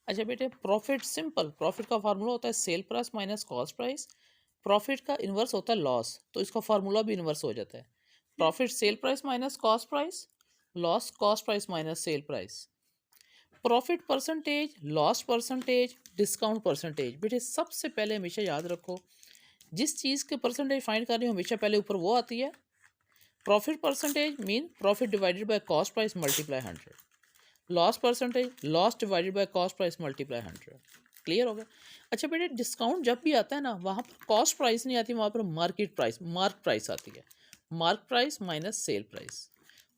अच्छा बेटे, profit simple, profit का फार्मूला होता है sale price minus cost price. Profit का इन्वर्स होता है लॉस, तो इसका फार्मूला भी इन्वर्स हो जाता है। Profit sale price minus cost price, loss cost price minus sale price. Profit percentage, loss percentage, discount percentage. बेटे सबसे पहले हमेशा याद रखो, जिस चीज़ के परसेंटेज फाइंड कर रही हो हमेशा पहले ऊपर वो आती है। Profit percentage mean profit divided by cost price multiply 100। Loss percentage, loss divided by cost price multiply 100। Clear हो गया। अच्छा बेटे, डिस्काउंट जब भी आता है ना, वहाँ पर कॉस्ट प्राइस नहीं आती, वहाँ पर मार्केट प्राइस, मार्क प्राइस आती है। Mark price minus sale price.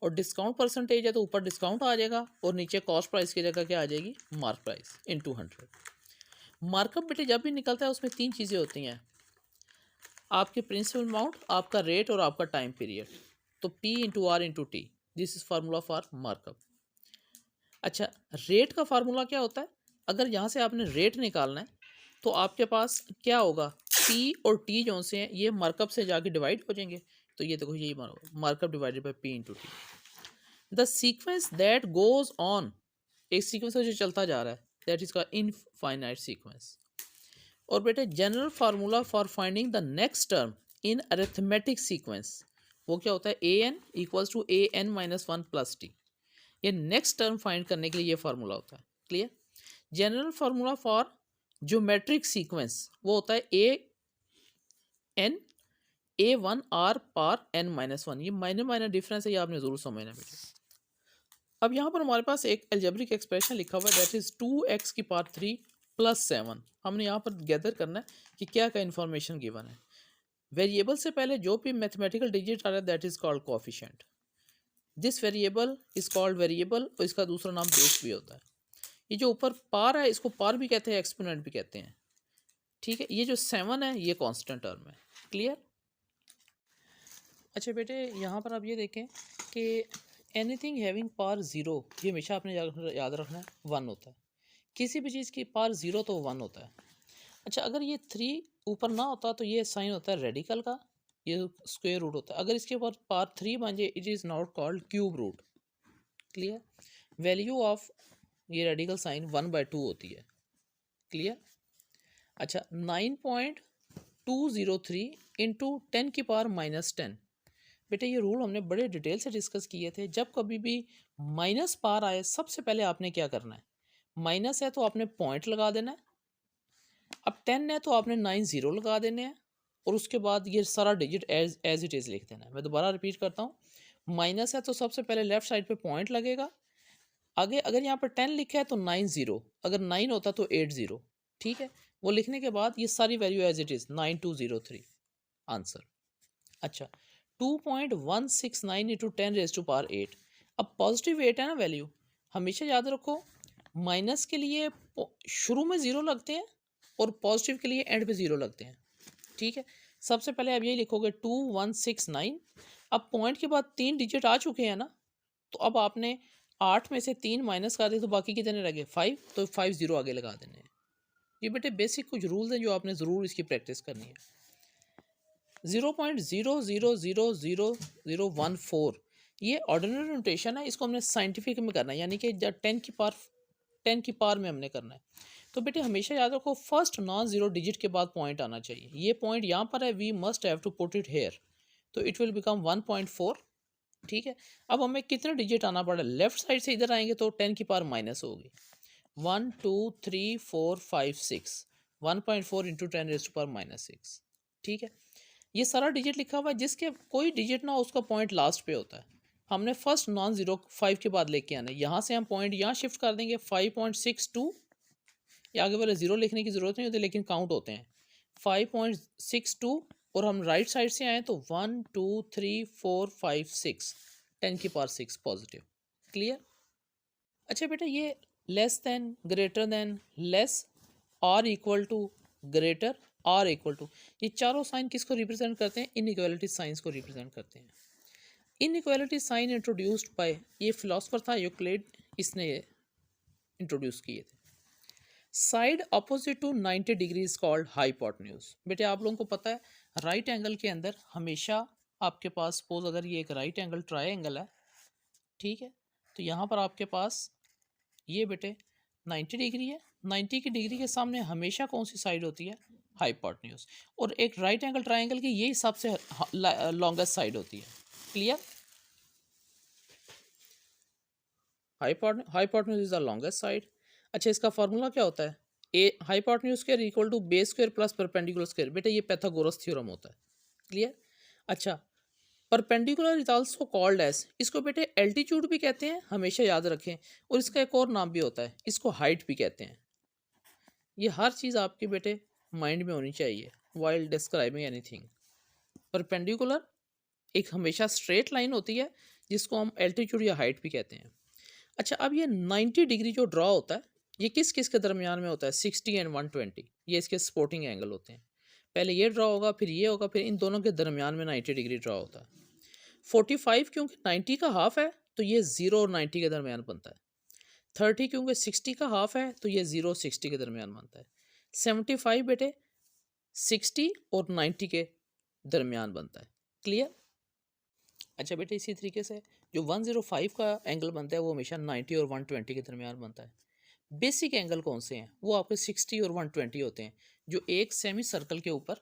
और डिस्काउंट परसेंटेज है तो ऊपर डिस्काउंट आ जाएगा और नीचे कॉस्ट प्राइस की जगह क्या आ जाएगी, मार्क प्राइस इंटू 100। मार्कअप बेटे जब भी निकलता है उसमें तीन चीज़ें होती हैं, आपके प्रिंसिपल अमाउंट, आपका रेट और आपका टाइम पीरियड। तो P into R into T, this is formula for markup. अच्छा, रेट का फार्मूला क्या होता है, अगर यहाँ से आपने रेट निकालना है तो आपके पास क्या होगा, P और T जो से हैं ये मार्कअप से जाके डिवाइड हो जाएंगे। तो ये देखो, यही markup divided by P into t. The sequence that goes on, एक सीक्वेंस है जो चलता जा रहा है, दैट इज का इनफाइनाइट सीक्वेंस। और बेटे general formula for finding the next term in arithmetic sequence, वो क्या होता है, a n equals to a n minus one plus t. ये नेक्स्ट टर्म फाइंड करने के लिए ये फार्मूला होता है। Clear. General formula for geometric sequence वो होता है a n a one r power n minus one. ये माइनर माइनर डिफरेंस है, ये आपने जरूर समझना बेटे। अब यहाँ पर हमारे पास एक एल्जेब्रिक एक्सप्रेशन लिखा हुआ है, दैट इज 2x की पावर 3 प्लस 7। हमने यहाँ पर गैदर करना है कि क्या क्या इन्फॉर्मेशन गिवन है। वेरिएबल से पहले जो भी मैथमेटिकल डिजिट आ रहा है that is called coefficient. This variable is called variable, और इसका दूसरा नाम बेस भी होता है। ये जो ऊपर पार है इसको पार भी कहते हैं, एक्सपोनेंट भी कहते हैं। ठीक है, ये जो 7 है ये कांस्टेंट टर्म है। क्लियर। अच्छा बेटे, यहाँ पर आप ये देखें कि एनीथिंग हैविंग पावर ज़ीरो, ये हमेशा आपने याद रखना है, 1 होता है। किसी भी चीज़ की पावर ज़ीरो तो 1 होता है। अच्छा, अगर ये 3 ऊपर ना होता तो ये साइन होता है रेडिकल का, ये स्क्वायर रूट होता है। अगर इसके ऊपर पावर 3 बन जाए it is not called cube root. Clear. Value of ये रेडिकल साइन 1/2 होती है। क्लियर। अच्छा, 9.203 इंटू 10 की पावर माइनस 10। बेटे ये रूल हमने बड़े डिटेल से डिस्कस किए थे। जब कभी भी माइनस पार आए सबसे पहले आपने क्या करना है, माइनस है तो आपने पॉइंट लगा देना है। अब 10 है तो आपने 9 0 लगा देने हैं, और उसके बाद ये सारा डिजिट एज इट इज़ लिख देना है। मैं दोबारा रिपीट करता हूँ, माइनस है तो सबसे पहले लेफ्ट साइड पे पॉइंट लगेगा। आगे अगर यहाँ पर 10 लिखा है तो 9 0, अगर 9 होता तो 8 0। ठीक है, वो लिखने के बाद ये सारी value as it is 9203 answer. अच्छा, 2.169 इंटू 10 रेज टू पावर 8। अब पॉजिटिव 8 है ना वैल्यू, हमेशा याद रखो माइनस के लिए शुरू में 0 लगते हैं और पॉजिटिव के लिए एंड पे 0 लगते हैं। ठीक है, सबसे पहले आप यही लिखोगे 2169। अब पॉइंट के बाद 3 डिजिट आ चुके हैं ना, तो अब आपने 8 में से 3 माइनस कर दिए तो बाकी कितने रह गए, 5। तो 5 0 आगे लगा देने हैं। ये बेटे बेसिक कुछ रूल्स हैं जो आपने ज़रूर इसकी प्रैक्टिस करनी है। 0.00000014 ये ऑर्डिनरी नोटेशन है, इसको हमने साइंटिफिक में करना है, यानी कि जब 10 की पावर में हमने करना है। तो बेटे हमेशा याद रखो फर्स्ट नॉन जीरो डिजिट के बाद पॉइंट आना चाहिए। ये पॉइंट यहाँ पर है, we must have to put it here, तो इट विल बिकम 1.4। ठीक है, अब हमें कितने डिजिट आना पड़ा, लेफ्ट साइड से इधर आएंगे तो 10 की पावर माइनस होगी। 1 2 3 4 5 6, 1.4 into 10 raise to power minus 6। ठीक है, ये सारा डिजिट लिखा हुआ है, जिसके कोई डिजिट ना हो उसका पॉइंट लास्ट पे होता है। हमने फर्स्ट नॉन जीरो 5 के बाद लेके आना है, यहाँ से हम पॉइंट यहाँ शिफ्ट कर देंगे 5.62। या आगे वाले जीरो लिखने की ज़रूरत नहीं होती लेकिन काउंट होते हैं 5.62। और हम राइट साइड से आए तो 1 2 3 4 5 6, 10 की पावर 6 पॉजिटिव। क्लियर। अच्छा बेटा, ये less than, greater than, less, or equal to, greater, or equal to, ये चारों साइन किसको रिप्रेजेंट करते हैं, इनइक्वालिटी साइंस को रिप्रेजेंट करते हैं। इनइक्वालिटी साइन इंट्रोड्यूस्ड बाय, ये फिलोसफर था यूक्लिड, इसने ये इंट्रोड्यूस किए थे। Side opposite to 90 degrees called hypotenuse. बेटे आप लोगों को पता है राइट एंगल के अंदर हमेशा आपके पास, सपोज अगर ये एक राइट एंगल ट्राइंगल है, ठीक है, तो यहाँ पर आपके पास ये बेटे 90 डिग्री है, 90 की डिग्री के सामने हमेशा कौन सी साइड होती है? हाइपोटेन्यूज। और एक राइट एंगल ट्राइंगल की यही सबसे लॉन्गेस्ट साइड होती है। Clear? Hypotenuse is the longest side. अच्छा, इसका फॉर्मूला क्या होता है? A hypotenuse square equal to base square plus perpendicular square. बेटा ये पैथागोरस थ्योरम होता है। क्लियर? अच्छा, perpendicular is also called as, इसको बेटे एल्टीट्यूड भी कहते हैं, हमेशा याद रखें। और इसका एक और नाम भी होता है, इसको हाइट भी कहते हैं। ये हर चीज़ आपके बेटे माइंड में होनी चाहिए वाइल डिस्क्राइबिंग एनीथिंग। परपेंडिकुलर एक हमेशा स्ट्रेट लाइन होती है जिसको हम एल्टीट्यूड या हाइट भी कहते हैं। अच्छा, अब ये 90 डिग्री जो ड्रॉ होता है ये किस किस के दरमियान में होता है? 60 एंड 120, ये इसके सपोर्टिंग एंगल होते हैं। पहले ये ड्रॉ होगा, फिर ये होगा, फिर इन दोनों के दरमियान में 90 डिग्री ड्रॉ होता है। 45 क्योंकि 90 का हाफ है तो ये 0 और 90 के दरमियान बनता है। 30 क्योंकि 60 का हाफ है तो ये 0 60 के दरमियान बनता है। 75 बेटे 60 और 90 के दरमियान बनता है। क्लियर? अच्छा बेटे, इसी तरीके से जो 105 का एंगल बनता है वो हमेशा 90 और 120 के दरमियान बनता है। बेसिक एंगल कौन से हैं? वो आपके 60 और 120 होते हैं, जो एक सेमी सर्कल के ऊपर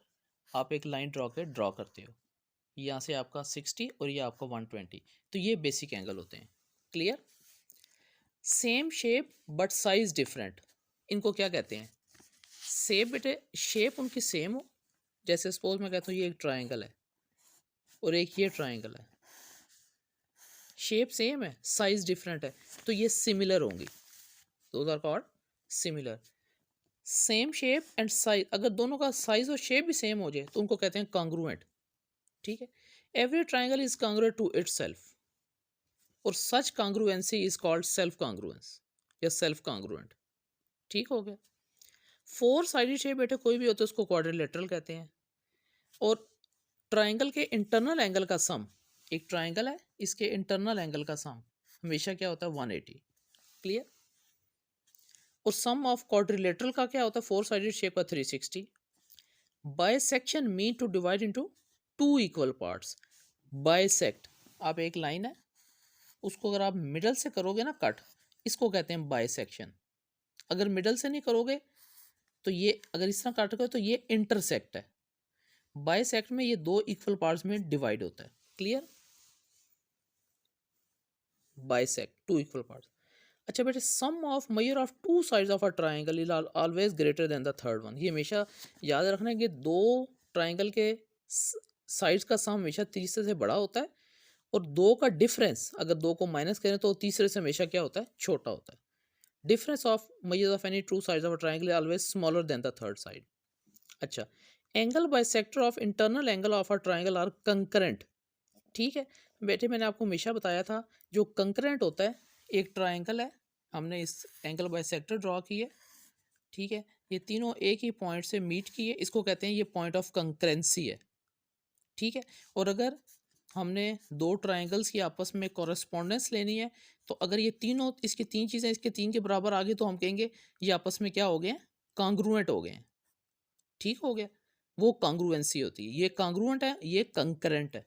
आप एक लाइन ड्रॉ करते हो। यहाँ से आपका 60 और ये आपका 120, तो ये बेसिक एंगल होते हैं। Clear? Same shape but size different, इनको क्या कहते हैं? शेप बेटे, शेप उनकी सेम हो, जैसे सपोज मैं कहता हूँ ये एक ट्राइंगल है और एक ये ट्राइंगल है, शेप सेम है, साइज डिफरेंट है, तो ये सिमिलर होंगी। Those are called similar. Same shape and size, अगर दोनों का साइज और शेप भी सेम हो जाए तो उनको कहते हैं कॉन्ग्रुएंट। ठीक है? Every triangle is congruent to itself, और such congruency is called self congruence या सेल्फ कॉन्ग्रुएंट। ठीक हो गया? 4 साइडेड शेप बेटे कोई भी होता है उसको क्वाड्रिलेटरल कहते हैं। और ट्राइंगल के इंटरनल एंगल का सम, एक ट्राइंगल है इसके इंटरनल एंगल का सम हमेशा क्या होता है? 180। क्लियर? और सम ऑफ क्वाड्रिलेटरल का क्या होता है? 4 साइडेड शेप का 360। Bisection mean to divide into 2 equal parts. Bisect, आप एक लाइन है उसको अगर आप मिडल से करोगे ना कट, इसको कहते हैं बाइसेक्शन। अगर मिडल से नहीं करोगे तो ये, अगर इस तरह काट करो तो ये इंटरसेक्ट है। बाइसेक्ट में ये 2 इक्वल पार्ट्स में डिवाइड होता है। क्लियर? Bisect 2 equal parts. अच्छा बेटे, sum of measure of 2 sides of a triangle is always greater than the third one. ये हमेशा याद रखना है कि 2 ट्राइंगल के साइड्स का सम हमेशा तीसरे से बड़ा होता है, और 2 का डिफरेंस अगर 2 को माइनस करें तो तीसरे से हमेशा क्या होता है? छोटा होता है। Difference of measure of any 2 sides of a triangle is always smaller than the third side. अच्छा, angle bisector of internal angle of a triangle are concurrent. ठीक है बेटे, मैंने आपको हमेशा बताया था जो कंकरेंट होता है, एक ट्राइंगल है, हमने इस एंगल बाइसेक्टर ड्रॉ की है। ठीक है? ये तीनों एक ही पॉइंट से मीट किए, इसको कहते हैं ये पॉइंट ऑफ कंकरेंसी है। ठीक है? और अगर हमने 2 ट्राइंगल्स की आपस में कॉरेस्पॉन्डेंस लेनी है तो अगर ये तीनों, इसकी 3 चीज़ें इसके 3 के बराबर आ गई तो हम कहेंगे ये आपस में क्या हो गए हैं? कॉन्ग्रुएंट हो गए हैं। ठीक हो गया? वो कॉन्ग्रुएंसी होती है। ये कॉन्ग्रुएंट है, ये कंकरेंट है।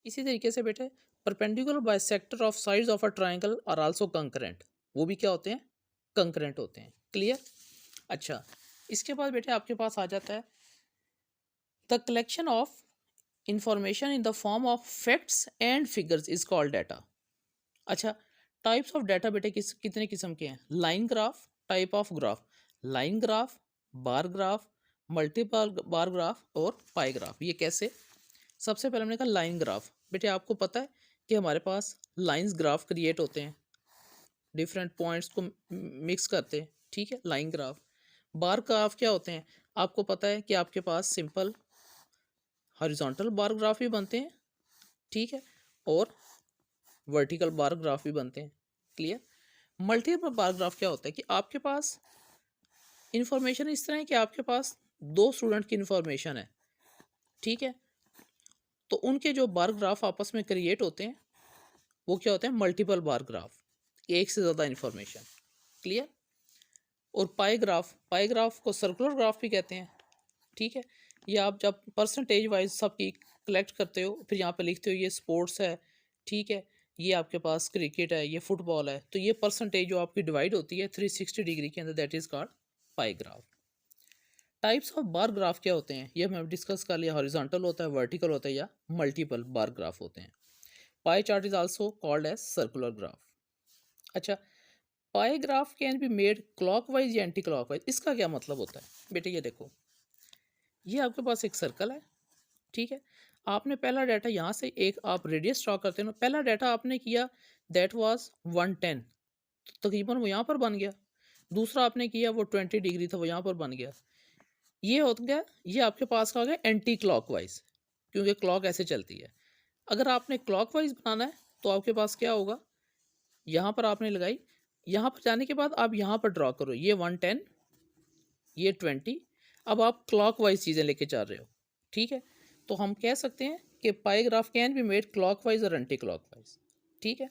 इसी तरीके से बेटे, perpendicular bisector of sides of a triangle are also concurrent, वो भी क्या होते हैं? कंकरेंट होते हैं। क्लियर? अच्छा, इसके बाद बेटे आपके पास आ जाता है the collection of information in the form of facts and figures is called data. अच्छा, टाइप्स ऑफ डाटा बेटे कितने किस्म के हैं? Line graph, type of graph, line graph, bar graph, multiple bar graph और पाई ग्राफ। ये कैसे? सबसे पहले हमने कहा लाइन ग्राफ। बेटे आपको पता है कि हमारे पास लाइंस ग्राफ क्रिएट होते हैं, डिफरेंट पॉइंट्स को मिक्स करते हैं। ठीक है? Line graph. बार ग्राफ क्या होते हैं? आपको पता है कि आपके पास सिंपल हॉरिजॉन्टल बार ग्राफ भी बनते हैं, ठीक है, और वर्टिकल बार ग्राफ भी बनते हैं। क्लियर? मल्टीपल बार ग्राफ क्या होता है कि आपके पास इंफॉर्मेशन इस तरह है कि आपके पास 2 स्टूडेंट की इंफॉर्मेशन है। ठीक है? तो उनके जो बार ग्राफ आपस में क्रिएट होते हैं वो क्या होते हैं? मल्टीपल बार ग्राफ, एक से ज़्यादा इंफॉर्मेशन। क्लियर? और पाई ग्राफ को सर्कुलर ग्राफ भी कहते हैं। ठीक है? ये आप जब परसेंटेज वाइज सबकी कलेक्ट करते हो फिर यहाँ पे लिखते हो ये स्पोर्ट्स है, ठीक है, ये आपके पास क्रिकेट है, ये फुटबॉल है, तो ये परसेंटेज जो आपकी डिवाइड होती है 360 डिग्री के अंदर, that is called pi graph. Types of bar graph क्या होते हैं ये हमने डिस्कस कर लिया, हॉरिजॉन्टल होता है, वर्टिकल होता है, या मल्टीपल बार ग्राफ होते हैं। Pie chart is also called as circular graph. अच्छा, pie graph can be made clockwise या एंटी क्लॉकवाइज, इसका क्या मतलब होता है बेटे? ये देखो, ये आपके पास एक सर्कल है, ठीक है। आपने पहला डाटा यहाँ से एक आप रेडियस ड्रॉ करते हो, पहला डाटा आपने किया दैट वाज 110, तकरीबन वो यहाँ पर बन गया। दूसरा आपने किया वो 20 डिग्री था, वो यहाँ पर बन गया। ये हो गया, ये आपके पास का हो गया एंटी क्लॉकवाइज, क्योंकि क्लॉक ऐसे चलती है। अगर आपने क्लॉकवाइज बनाना है तो आपके पास क्या होगा, यहाँ पर आपने लगाई, यहाँ पर जाने के बाद आप यहाँ पर ड्रॉ करो, ये 110, ये 20, अब आप क्लॉकवाइज चीज़ें लेके चल रहे हो, ठीक है। तो हम कह सकते हैं कि pie graph can be made clockwise और एंटी क्लॉकवाइज, ठीक है।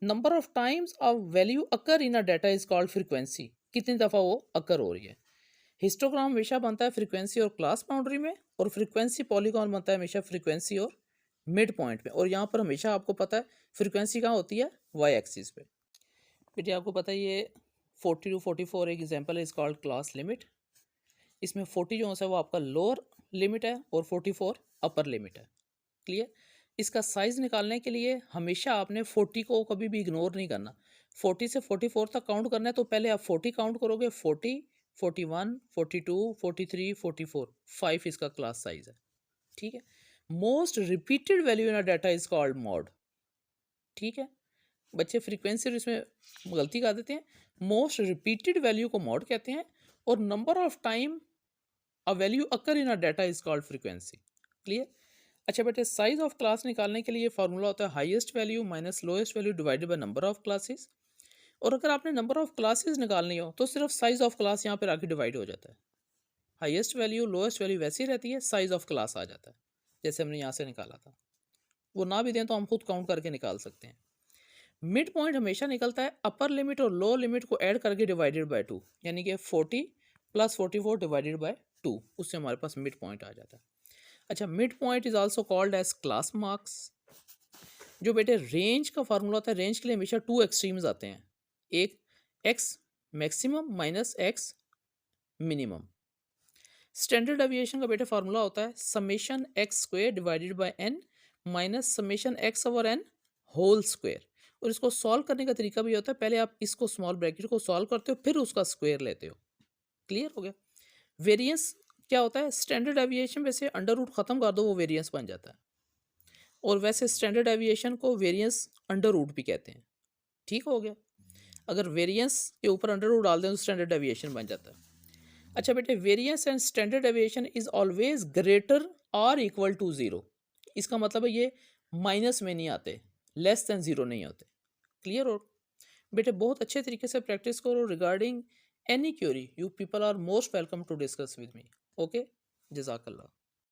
Number of times a value occur in a data is called frequency, कितनी दफ़ा वो अकर हो रही है। हिस्टोग्राम हमेशा बनता है फ्रीक्वेंसी और क्लास बाउंड्री में, और फ्रीक्वेंसी पॉलीगॉन बनता है हमेशा फ्रीक्वेंसी और मिड पॉइंट में। और यहाँ पर हमेशा आपको पता है फ्रीक्वेंसी कहाँ होती है, वाई एक्सिस पे। बेटे आपको पता है ये 40 to 44 एक एग्जांपल है, इज कॉल्ड क्लास लिमिट। इसमें 40 जो है वो आपका लोअर लिमिट है और 44 अपर लिमिट है, क्लियर। इसका साइज निकालने के लिए हमेशा आपने 40 को कभी भी इग्नोर नहीं करना। 40 से 44 तक काउंट करना है तो पहले आप 40 काउंट करोगे, 40, 41, 42, 43, 44, 5 इसका क्लास साइज है, ठीक है। Most repeated value in a data is called mod, ठीक है। बच्चे फ्रीक्वेंसी इसमें गलती कर देते हैं, मोस्ट रिपीटेड वैल्यू को मॉड कहते हैं, और number of time a value occur in a data is called frequency, clear. अच्छा बेटे, साइज ऑफ क्लास निकालने के लिए फार्मूला होता है highest value minus lowest value divided by number of classes. और अगर आपने नंबर ऑफ क्लासेस निकालनी हो तो सिर्फ साइज ऑफ क्लास यहाँ पर आके डिवाइड हो जाता है। हाईएस्ट वैल्यू लोएस्ट वैल्यू वैसी रहती है, साइज ऑफ क्लास आ जाता है, जैसे हमने यहाँ से निकाला था। वो ना भी दें तो हम खुद काउंट करके निकाल सकते हैं। मिड पॉइंट हमेशा निकलता है अपर लिमिट और लो लिमिट को ऐड करके डिवाइडेड बाय 2, यानी कि 40 प्लस 44 डिवाइडेड बाय 2, उससे हमारे पास मिड पॉइंट आ जाता है। अच्छा, mid point is also called as class marks. जो बेटे रेंज का फार्मूला होता है, रेंज के लिए हमेशा 2 एक्सट्रीम्स आते हैं, एक x maximum minus x minimum. Standard deviation का बेटे फार्मूला होता है summation x square divided by N minus summation x over N whole square. और इसको सॉल्व करने का तरीका भी होता है, पहले आप इसको स्मॉल ब्रैकेट को सॉल्व करते हो, फिर उसका स्क्वायर लेते हो, क्लियर हो गया। वेरिएंस क्या होता है, स्टैंडर्ड डेविएशन में से अंडर रूट खत्म कर दो, वो वेरिएंस बन जाता है। और वैसे स्टैंडर्ड डेविएशन को वेरिएंस अंडर रूट भी कहते हैं, ठीक हो गया। अगर वेरिएंस के ऊपर अंडर रूट डाल दें तो स्टैंडर्ड डेविएशन बन जाता है। अच्छा बेटे, variance and standard deviation is always greater और इक्वल टू 0। इसका मतलब है ये माइनस में नहीं आते, लेस देन 0 नहीं होते, क्लियर हो बेटे। बहुत अच्छे तरीके से प्रैक्टिस करो। Regarding any query you people are most welcome to discuss with me, okay. जज़ाकल्लाह।